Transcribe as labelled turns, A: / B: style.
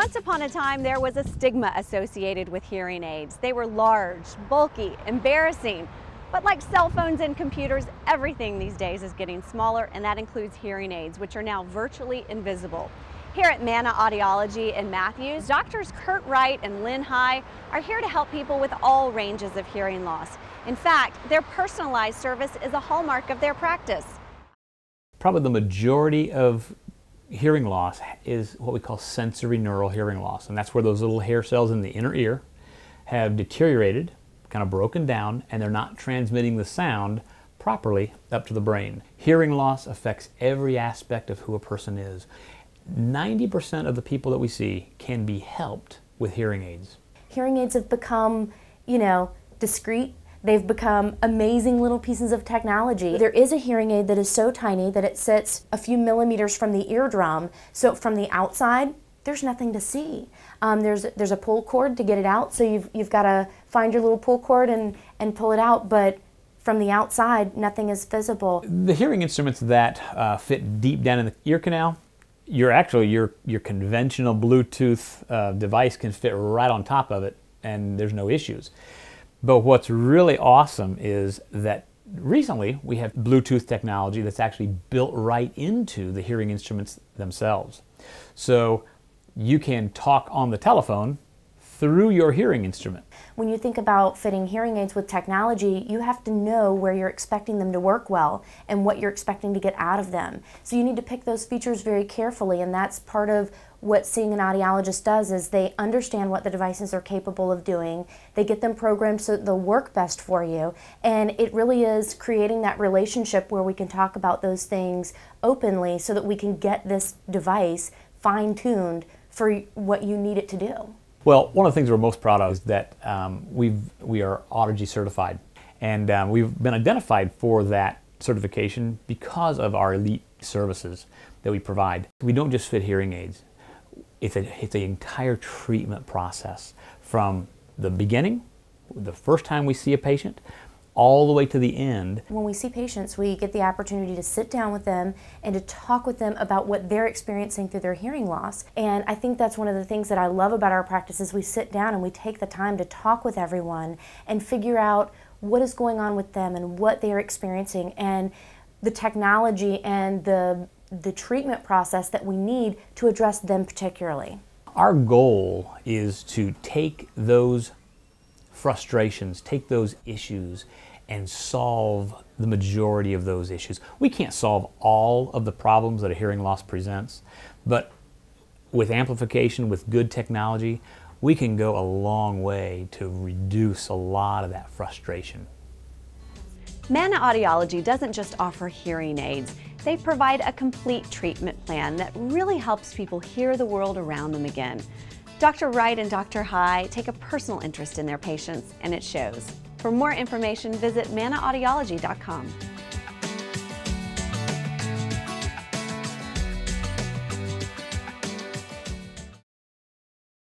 A: Once upon a time, there was a stigma associated with hearing aids. They were large, bulky, embarrassing. But like cell phones and computers, everything these days is getting smaller, and that includes hearing aids, which are now virtually invisible. Here at Manna Audiology in Matthews, Doctors Kurt Wright and Lynn High are here to help people with all ranges of hearing loss. In fact, their personalized service is a hallmark of their practice.
B: Probably the majority of hearing loss is what we call sensory neural hearing loss, and that's where those little hair cells in the inner ear have deteriorated, kind of broken down, and they're not transmitting the sound properly up to the brain. Hearing loss affects every aspect of who a person is. 90% of the people that we see can be helped with hearing aids.
C: Hearing aids have become, discreet. They've become amazing little pieces of technology. There is a hearing aid that is so tiny that it sits a few millimeters from the eardrum, so from the outside, there's nothing to see. There's a pull cord to get it out, so you've got to find your little pull cord and pull it out, but from the outside, nothing is visible.
B: The hearing instruments that fit deep down in the ear canal, your conventional Bluetooth device can fit right on top of it, and there's no issues. But what's really awesome is that recently we have Bluetooth technology that's actually built right into the hearing instruments themselves. So you can talk on the telephone through your hearing instrument.
C: When you think about fitting hearing aids with technology, you have to know where you're expecting them to work well and what you're expecting to get out of them. So you need to pick those features very carefully, and that's part of what seeing an audiologist does, is they understand what the devices are capable of doing. They get them programmed so that they'll work best for you, and it really is creating that relationship where we can talk about those things openly so that we can get this device fine-tuned for what you need it to do.
B: Well, one of the things we're most proud of is that we are Audigy certified, and we've been identified for that certification because of our elite services that we provide. We don't just fit hearing aids. It's an entire treatment process from the beginning, the first time we see a patient, all the way to the end.
C: When we see patients, we get the opportunity to sit down with them and to talk with them about what they're experiencing through their hearing loss. And I think that's one of the things that I love about our practice is we sit down and we take the time to talk with everyone and figure out what is going on with them and what they're experiencing, and the technology and the treatment process that we need to address them particularly.
B: Our goal is to take those frustrations, take those issues, and solve the majority of those issues. We can't solve all of the problems that a hearing loss presents, but with amplification, with good technology, we can go a long way to reduce a lot of that frustration.
A: Manna Audiology doesn't just offer hearing aids. They provide a complete treatment plan that really helps people hear the world around them again. Dr. Wright and Dr. High take a personal interest in their patients, and it shows. For more information, visit mannaaudiology.com.